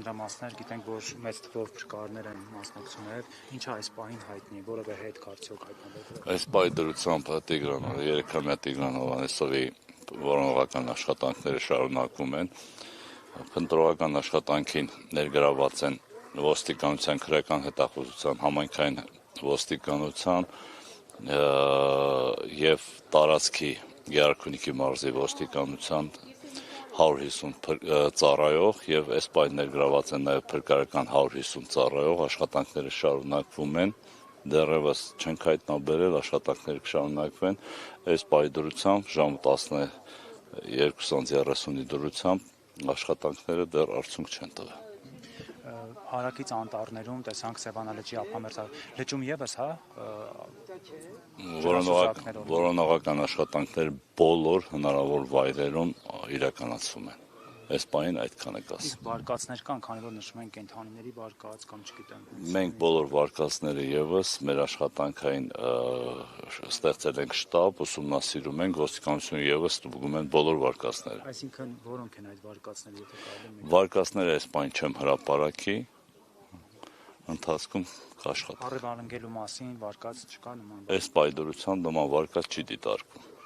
մանրամասներ, գիտենք, որ մեծ թվով փրկարարներ են մասնակցում եւ ինչ այս պահին հայտնի, որևէ հետ կարծիք հայտնաբերել։ Այս պահի դրությամբ երեքամյա Տիգրան Հովհաննեսովի որոնողական աշխատանքները շարունակվում են։ Փնտրողական աշխատանքին ներգրաված են ոստիկանության քրեական հետախուզության, համայնքային ոստիկանության եւ տարածքի Գեղարքունիքի մարզի ոստիկանության 150 ծառայող եւ այս պահին ներգրաված են նաեւ փրկարարական 150 ծառայող, աշխատանքները շարունակվում են, դեռևս չենք հայտնաբերել, աշխատանքները կշարունակվեն, այս պահի դրությամբ ժամը 12:30-ի դրությամբ աշխատանքները դեռ արդյունք չեն տվել։ Հարակից անտառներում տեսանք Սևանալճի լճում եւս, որոնողական աշխատանքներ բոլոր հնարավոր վայրերում իրականացվում են։ Այս պահին այդքան է ասում։ Իսկ վարկածներ կան, քանի որ նշում են կենդանիների վարկած կամ չգիտեմ։ Մենք բոլոր վարկածները եւս մեր աշխատանքային ստեղծել ենք շտաբ, ուսումնասիրում ենք, ոստիկանությունը եւս ստուգում են բոլոր վարկածները։ Այսինքն որոնք են այդ վարկածները, եթե կարելի։ Վարկածները այս պահին չեմ հրապարակի, ընթացքում կաշխատի։ Առևանգելու մասին վարկած չկա նման։ Այս պահի դրությամբ նման վարկած չի դիտարկվում։